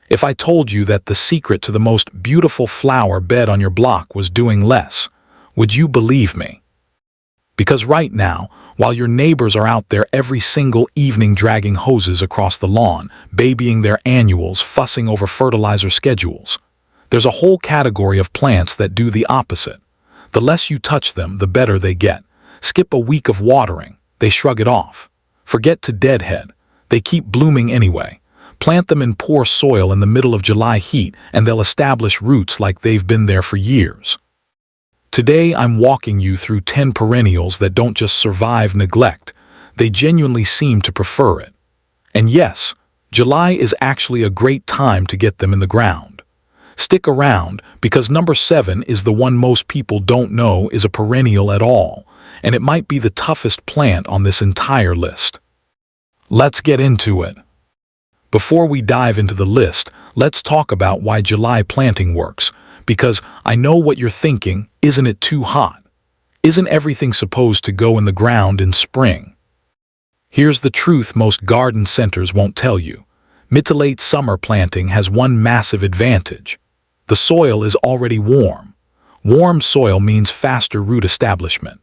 If I told you that the secret to the most beautiful flower bed on your block was doing less, would you believe me? Because right now, while your neighbors are out there every single evening dragging hoses across the lawn, babying their annuals, fussing over fertilizer schedules, there's a whole category of plants that do the opposite. The less you touch them, the better they get. Skip a week of watering, they shrug it off. Forget to deadhead, they keep blooming anyway. Plant them in poor soil in the middle of July heat and they'll establish roots like they've been there for years. Today I'm walking you through 10 perennials that don't just survive neglect, they genuinely seem to prefer it. And yes, July is actually a great time to get them in the ground. Stick around because number 7 is the one most people don't know is a perennial at all, and it might be the toughest plant on this entire list. Let's get into it. Before we dive into the list, let's talk about why July planting works, because I know what you're thinking, isn't it too hot? Isn't everything supposed to go in the ground in spring? Here's the truth most garden centers won't tell you. Mid to late summer planting has one massive advantage. The soil is already warm. Warm soil means faster root establishment.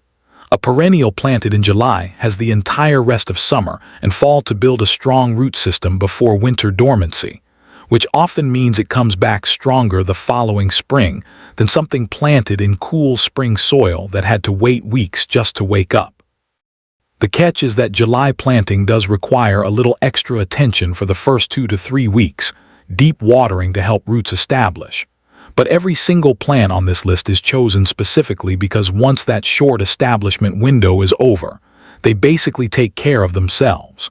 A perennial planted in July has the entire rest of summer and fall to build a strong root system before winter dormancy, which often means it comes back stronger the following spring than something planted in cool spring soil that had to wait weeks just to wake up. The catch is that July planting does require a little extra attention for the first 2 to 3 weeks, deep watering to help roots establish. But every single plant on this list is chosen specifically because once that short establishment window is over, they basically take care of themselves.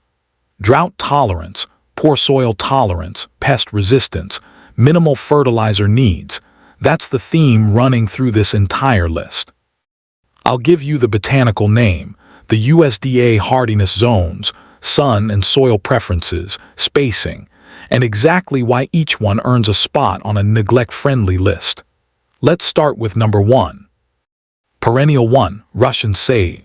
Drought tolerance, poor soil tolerance, pest resistance, minimal fertilizer needs, that's the theme running through this entire list. I'll give you the botanical name, the USDA hardiness zones, sun and soil preferences, spacing, and exactly why each one earns a spot on a neglect-friendly list. Let's start with number 1. Perennial 1, Russian Sage.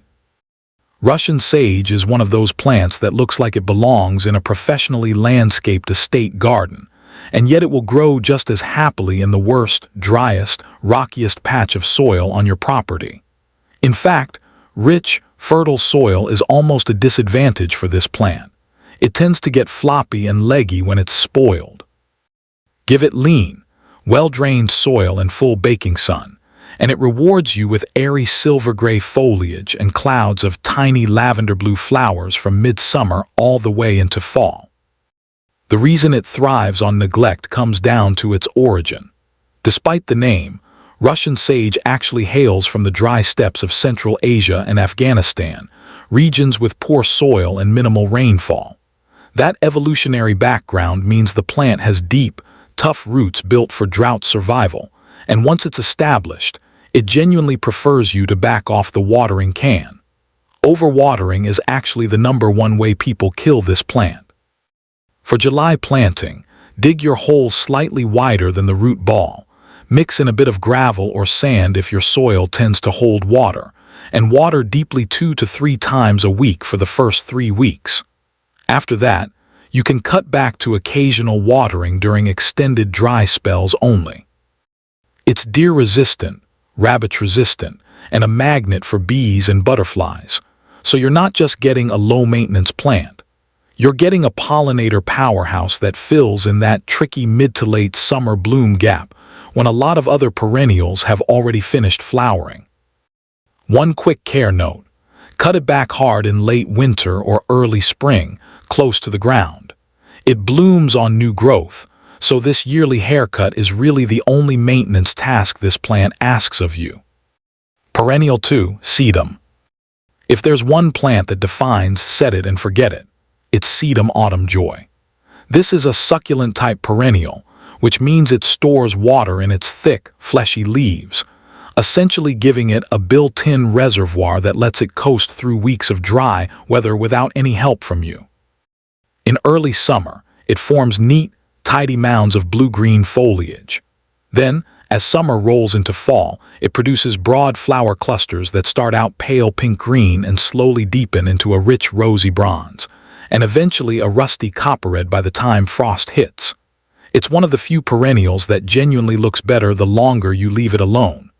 Russian sage is one of those plants that looks like it belongs in a professionally landscaped estate garden, and yet it will grow just as happily in the worst, driest, rockiest patch of soil on your property. In fact, rich, fertile soil is almost a disadvantage for this plant. It tends to get floppy and leggy when it's spoiled. Give it lean, well-drained soil and full baking sun, and it rewards you with airy silver-gray foliage and clouds of tiny lavender-blue flowers from midsummer all the way into fall. The reason it thrives on neglect comes down to its origin. Despite the name, Russian sage actually hails from the dry steppes of Central Asia and Afghanistan, regions with poor soil and minimal rainfall. That evolutionary background means the plant has deep, tough roots built for drought survival, and once it's established, it genuinely prefers you to back off the watering can. Overwatering is actually the number 1 way people kill this plant. For July planting, dig your hole slightly wider than the root ball, mix in a bit of gravel or sand if your soil tends to hold water, and water deeply 2 to 3 times a week for the first 3 weeks. After that, you can cut back to occasional watering during extended dry spells only. It's deer-resistant, rabbit-resistant, and a magnet for bees and butterflies, so you're not just getting a low-maintenance plant. You're getting a pollinator powerhouse that fills in that tricky mid-to-late summer bloom gap when a lot of other perennials have already finished flowering. One quick care note. Cut it back hard in late winter or early spring, close to the ground. It blooms on new growth, so this yearly haircut is really the only maintenance task this plant asks of you. Perennial 2, Sedum. If there's one plant that defines set it and forget it, it's Sedum Autumn Joy. This is a succulent-type perennial, which means it stores water in its thick, fleshy leaves, essentially giving it a built-in reservoir that lets it coast through weeks of dry weather without any help from you. In early summer, it forms neat, tidy mounds of blue-green foliage. Then, as summer rolls into fall, it produces broad flower clusters that start out pale pink-green and slowly deepen into a rich rosy bronze, and eventually a rusty copper red by the time frost hits. It's one of the few perennials that genuinely looks better the longer you leave it alone.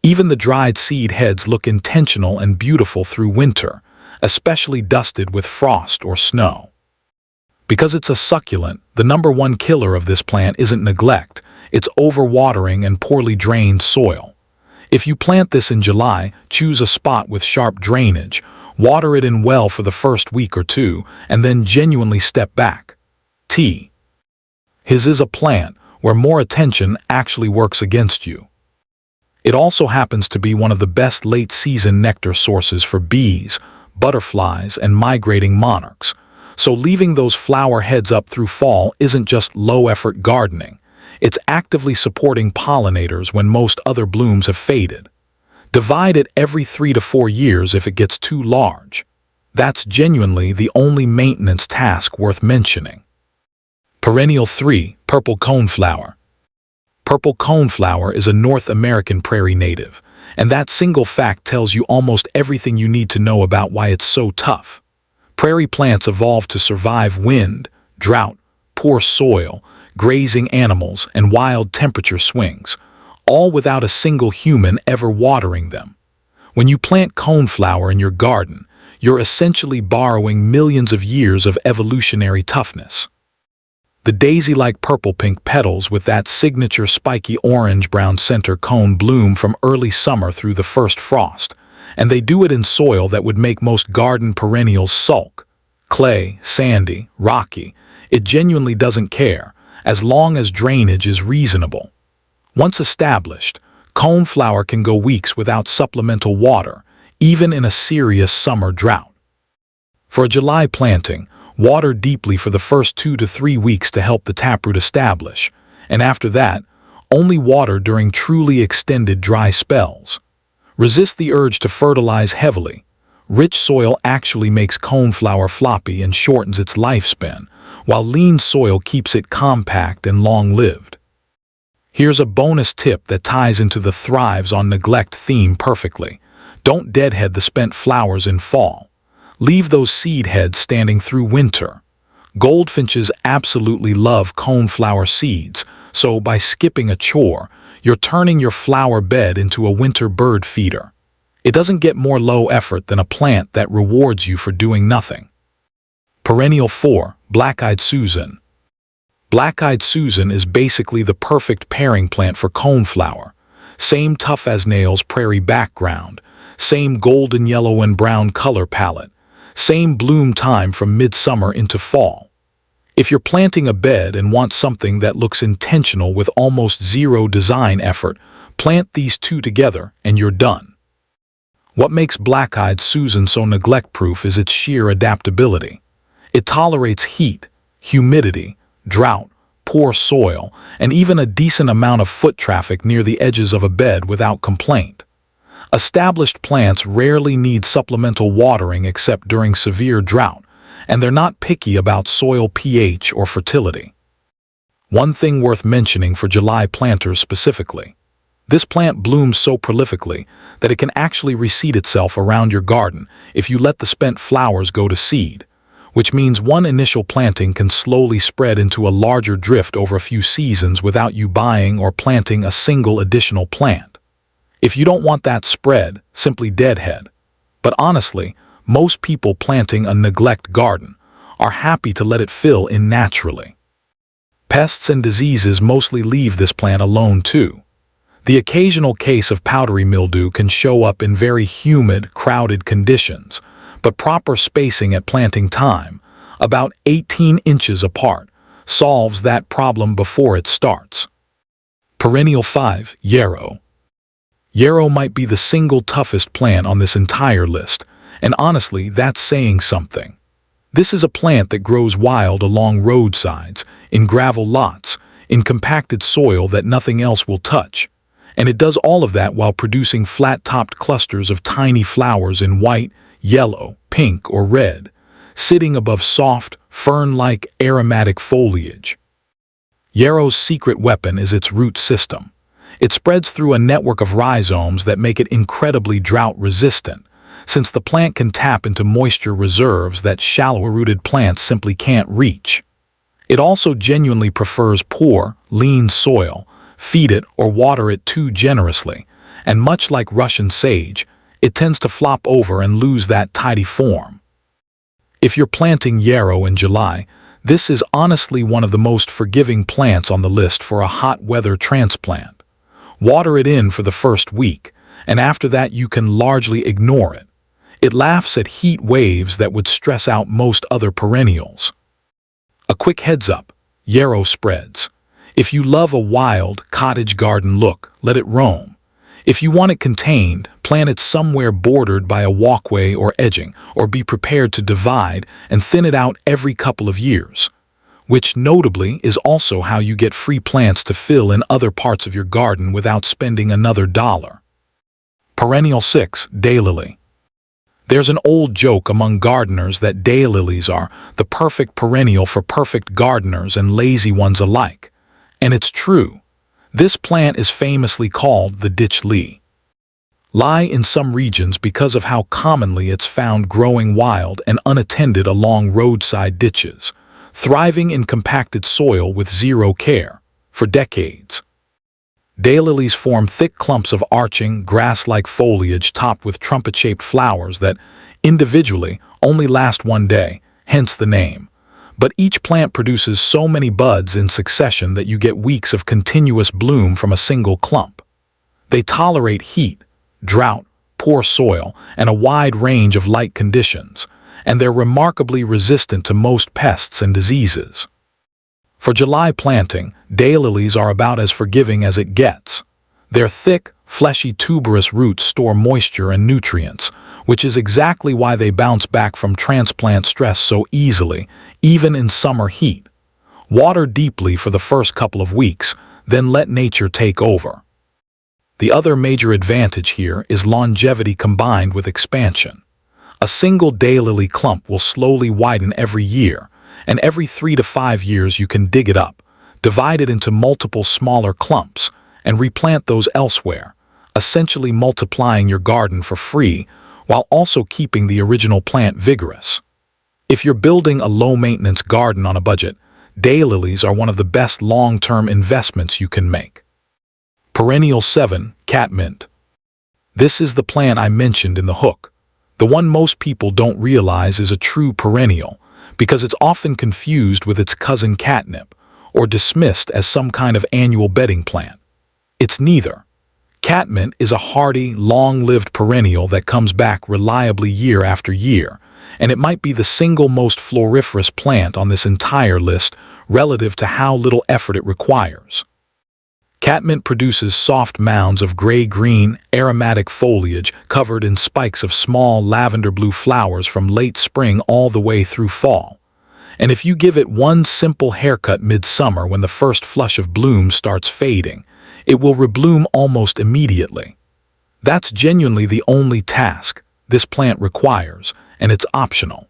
Even the dried seed heads look intentional and beautiful through winter, especially dusted with frost or snow. Because it's a succulent, the #1 killer of this plant isn't neglect, it's overwatering and poorly drained soil. If you plant this in July, choose a spot with sharp drainage, water it in well for the first week or two, and then genuinely step back. His is a plant where more attention actually works against you. It also happens to be one of the best late-season nectar sources for bees, butterflies, and migrating monarchs, so leaving those flower heads up through fall isn't just low-effort gardening. It's actively supporting pollinators when most other blooms have faded. Divide it every 3 to 4 years if it gets too large. That's genuinely the only maintenance task worth mentioning. Perennial 3, Purple Coneflower. Purple coneflower is a North American prairie native, and that single fact tells you almost everything you need to know about why it's so tough. Prairie plants evolved to survive wind, drought, poor soil, grazing animals, and wild temperature swings, all without a single human ever watering them. When you plant coneflower in your garden, you're essentially borrowing millions of years of evolutionary toughness. The daisy-like purple-pink petals with that signature spiky orange-brown center cone bloom from early summer through the first frost, and they do it in soil that would make most garden perennials sulk. Clay, sandy, rocky, it genuinely doesn't care, as long as drainage is reasonable. Once established, coneflower can go weeks without supplemental water, even in a serious summer drought. For a July planting, water deeply for the first 2 to 3 weeks to help the taproot establish, and after that, only water during truly extended dry spells. Resist the urge to fertilize heavily. Rich soil actually makes coneflower floppy and shortens its lifespan, while lean soil keeps it compact and long-lived. Here's a bonus tip that ties into the thrives on neglect theme perfectly. Don't deadhead the spent flowers in fall. Leave those seed heads standing through winter. Goldfinches absolutely love coneflower seeds, so by skipping a chore, you're turning your flower bed into a winter bird feeder. It doesn't get more low effort than a plant that rewards you for doing nothing. Perennial 4, Black-Eyed Susan. Black-Eyed Susan is basically the perfect pairing plant for coneflower. Same tough-as-nails prairie background, same golden yellow and brown color palette, same bloom time from midsummer into fall. If you're planting a bed and want something that looks intentional with almost zero design effort, plant these two together and you're done. What makes Black-Eyed Susan so neglect-proof is its sheer adaptability. It tolerates heat, humidity, drought, poor soil, and even a decent amount of foot traffic near the edges of a bed without complaint. Established plants rarely need supplemental watering except during severe drought, and they're not picky about soil pH or fertility. One thing worth mentioning for July planters specifically. This plant blooms so prolifically that it can actually reseed itself around your garden if you let the spent flowers go to seed, which means one initial planting can slowly spread into a larger drift over a few seasons without you buying or planting a single additional plant. If you don't want that spread, simply deadhead. But honestly, most people planting a neglect garden are happy to let it fill in naturally. Pests and diseases mostly leave this plant alone too. The occasional case of powdery mildew can show up in very humid, crowded conditions, but proper spacing at planting time, about 18 inches apart, solves that problem before it starts. Perennial 5, Yarrow. Yarrow might be the single toughest plant on this entire list, and honestly, that's saying something. This is a plant that grows wild along roadsides, in gravel lots, in compacted soil that nothing else will touch, and it does all of that while producing flat-topped clusters of tiny flowers in white, yellow, pink, or red, sitting above soft, fern-like aromatic foliage. Yarrow's secret weapon is its root system. It spreads through a network of rhizomes that make it incredibly drought-resistant, since the plant can tap into moisture reserves that shallower-rooted plants simply can't reach. It also genuinely prefers poor, lean soil, feed it or water it too generously, and much like Russian sage, it tends to flop over and lose that tidy form. If you're planting yarrow in July, this is honestly one of the most forgiving plants on the list for a hot weather transplant. Water it in for the first week, and after that you can largely ignore it. It laughs at heat waves that would stress out most other perennials. A quick heads up, yarrow spreads. If you love a wild, cottage garden look, let it roam. If you want it contained, plant it somewhere bordered by a walkway or edging, or be prepared to divide and thin it out every couple of years. Which, notably, is also how you get free plants to fill in other parts of your garden without spending another dollar. Perennial 6, Daylily. There's an old joke among gardeners that daylilies are the perfect perennial for perfect gardeners and lazy ones alike. And it's true. This plant is famously called the ditch lily in some regions because of how commonly it's found growing wild and unattended along roadside ditches, thriving in compacted soil with zero care for decades. Daylilies form thick clumps of arching, grass-like foliage topped with trumpet-shaped flowers that, individually, only last one day, hence the name. But each plant produces so many buds in succession that you get weeks of continuous bloom from a single clump. They tolerate heat, drought, poor soil, and a wide range of light conditions, and they're remarkably resistant to most pests and diseases. For July planting, daylilies are about as forgiving as it gets. Their thick, fleshy tuberous roots store moisture and nutrients, which is exactly why they bounce back from transplant stress so easily, even in summer heat. Water deeply for the first couple of weeks, then let nature take over. The other major advantage here is longevity combined with expansion. A single daylily clump will slowly widen every year, and every 3 to 5 years you can dig it up, divide it into multiple smaller clumps, and replant those elsewhere, essentially multiplying your garden for free while also keeping the original plant vigorous. If you're building a low-maintenance garden on a budget, daylilies are one of the best long-term investments you can make. Perennial 7, Catmint. This is the plant I mentioned in the hook. The one most people don't realize is a true perennial, because it's often confused with its cousin catnip, or dismissed as some kind of annual bedding plant. It's neither. Catmint is a hardy, long-lived perennial that comes back reliably year after year, and it might be the single most floriferous plant on this entire list relative to how little effort it requires. Catmint produces soft mounds of gray-green, aromatic foliage covered in spikes of small lavender-blue flowers from late spring all the way through fall. And if you give it one simple haircut midsummer when the first flush of bloom starts fading, it will rebloom almost immediately. That's genuinely the only task this plant requires, and it's optional.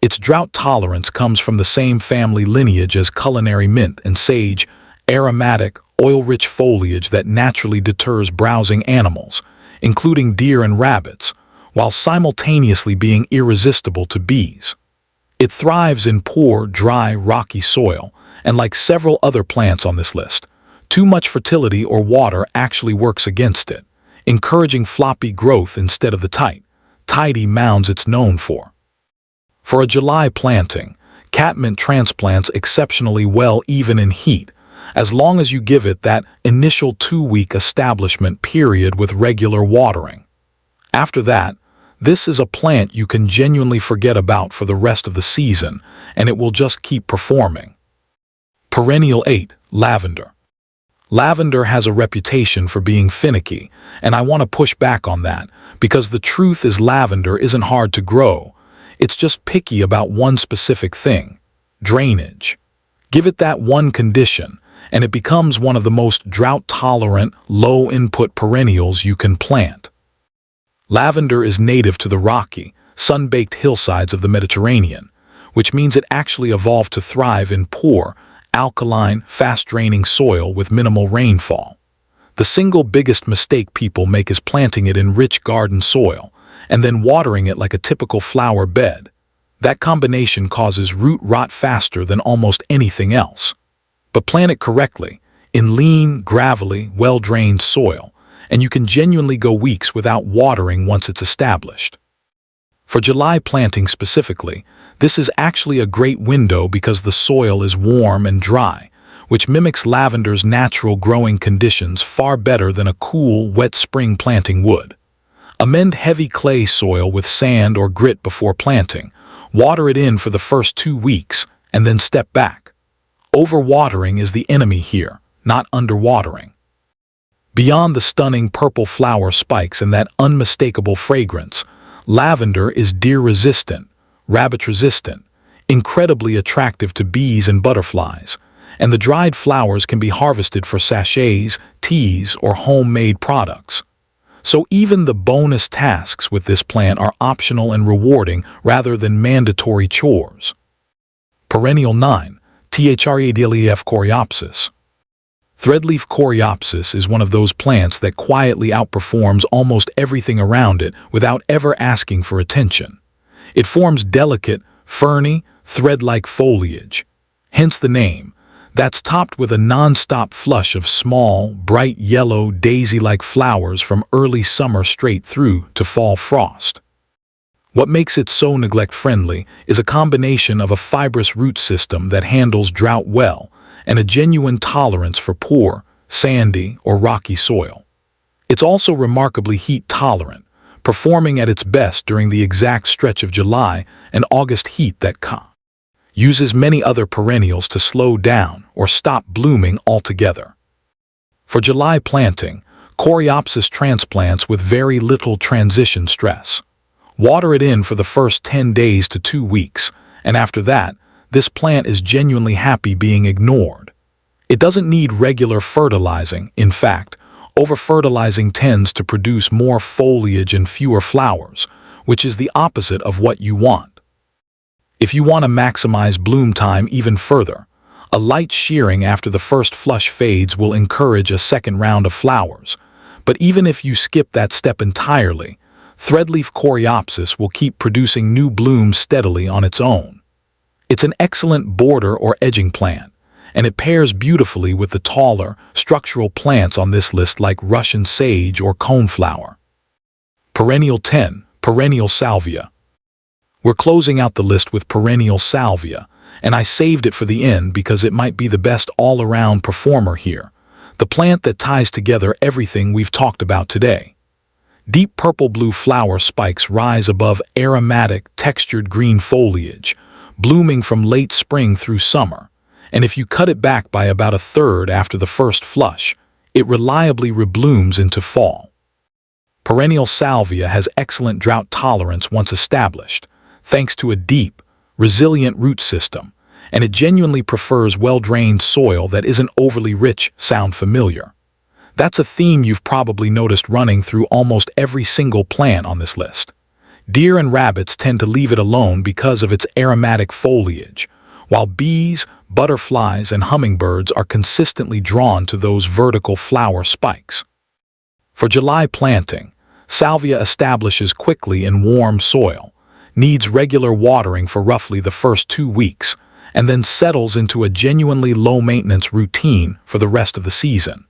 Its drought tolerance comes from the same family lineage as culinary mint and sage, aromatic, oil-rich foliage that naturally deters browsing animals, including deer and rabbits, while simultaneously being irresistible to bees. It thrives in poor, dry, rocky soil, and like several other plants on this list, too much fertility or water actually works against it, encouraging floppy growth instead of the tidy mounds it's known for. For a July planting, catmint transplants exceptionally well even in heat, as long as you give it that initial 2-week establishment period with regular watering. After that, this is a plant you can genuinely forget about for the rest of the season, and it will just keep performing. Perennial 8, Lavender. Lavender has a reputation for being finicky, and I want to push back on that, because the truth is lavender isn't hard to grow. It's just picky about one specific thing: drainage. Give it that one condition, and it becomes one of the most drought-tolerant, low-input perennials you can plant. Lavender is native to the rocky, sun-baked hillsides of the Mediterranean, which means it actually evolved to thrive in poor, alkaline, fast-draining soil with minimal rainfall. The single biggest mistake people make is planting it in rich garden soil, and then watering it like a typical flower bed. That combination causes root rot faster than almost anything else. But plant it correctly, in lean, gravelly, well-drained soil, and you can genuinely go weeks without watering once it's established. For July planting specifically, this is actually a great window because the soil is warm and dry, which mimics lavender's natural growing conditions far better than a cool, wet spring planting would. Amend heavy clay soil with sand or grit before planting, water it in for the first 2 weeks, and then step back. Overwatering is the enemy here, not underwatering. Beyond the stunning purple flower spikes and that unmistakable fragrance, lavender is deer-resistant, rabbit-resistant, incredibly attractive to bees and butterflies, and the dried flowers can be harvested for sachets, teas, or homemade products. So even the bonus tasks with this plant are optional and rewarding rather than mandatory chores. Perennial 9, Threadleaf coreopsis. Threadleaf coreopsis is one of those plants that quietly outperforms almost everything around it without ever asking for attention. It forms delicate, ferny, thread-like foliage, hence the name, that's topped with a non-stop flush of small, bright yellow, daisy-like flowers from early summer straight through to fall frost. What makes it so neglect-friendly is a combination of a fibrous root system that handles drought well and a genuine tolerance for poor, sandy, or rocky soil. It's also remarkably heat-tolerant, performing at its best during the exact stretch of July and August heat that uses many other perennials to slow down or stop blooming altogether. For July planting, coreopsis transplants with very little transition stress. Water it in for the first 10 days to 2 weeks, and after that, this plant is genuinely happy being ignored. It doesn't need regular fertilizing. In fact, over-fertilizing tends to produce more foliage and fewer flowers, which is the opposite of what you want. If you want to maximize bloom time even further, a light shearing after the first flush fades will encourage a second round of flowers. But even if you skip that step entirely, Threadleaf coreopsis will keep producing new blooms steadily on its own. It's an excellent border or edging plant, and it pairs beautifully with the taller, structural plants on this list like Russian sage or coneflower. Perennial 10, Perennial salvia. We're closing out the list with perennial salvia, and I saved it for the end because it might be the best all-around performer here, the plant that ties together everything we've talked about today. Deep purple-blue flower spikes rise above aromatic, textured green foliage, blooming from late spring through summer, and if you cut it back by about a third after the first flush, it reliably reblooms into fall. Perennial salvia has excellent drought tolerance once established, thanks to a deep, resilient root system, and it genuinely prefers well-drained soil that isn't overly rich. Sound familiar? That's a theme you've probably noticed running through almost every single plant on this list. Deer and rabbits tend to leave it alone because of its aromatic foliage, while bees, butterflies, and hummingbirds are consistently drawn to those vertical flower spikes. For July planting, salvia establishes quickly in warm soil, needs regular watering for roughly the first 2 weeks, and then settles into a genuinely low-maintenance routine for the rest of the season.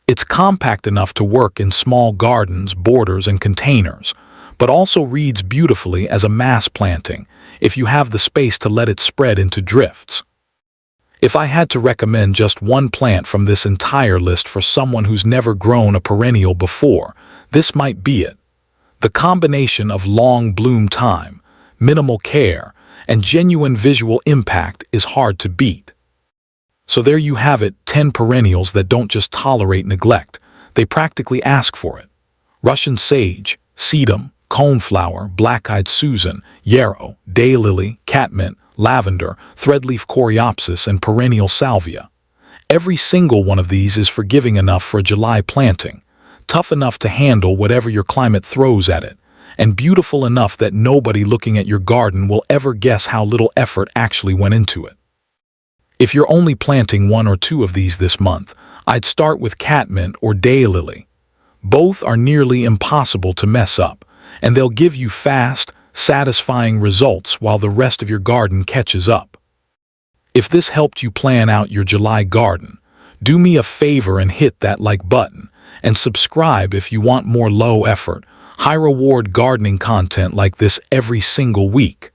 It's compact enough to work in small gardens, borders, and containers, but also reads beautifully as a mass planting if you have the space to let it spread into drifts. If I had to recommend just one plant from this entire list for someone who's never grown a perennial before, this might be it. The combination of long bloom time, minimal care, and genuine visual impact is hard to beat. So there you have it, 10 perennials that don't just tolerate neglect, they practically ask for it. Russian sage, sedum, coneflower, black-eyed Susan, yarrow, daylily, catmint, lavender, threadleaf coreopsis, and perennial salvia. Every single one of these is forgiving enough for a July planting, tough enough to handle whatever your climate throws at it, and beautiful enough that nobody looking at your garden will ever guess how little effort actually went into it. If you're only planting 1 or 2 of these this month, I'd start with catmint or daylily. Both are nearly impossible to mess up, and they'll give you fast, satisfying results while the rest of your garden catches up. If this helped you plan out your July garden, do me a favor and hit that like button, and subscribe if you want more low-effort, high-reward gardening content like this every single week.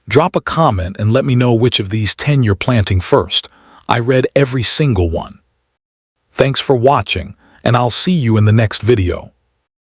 Drop a comment and let me know which of these 10 you're planting first. I read every single one. Thanks for watching, and I'll see you in the next video.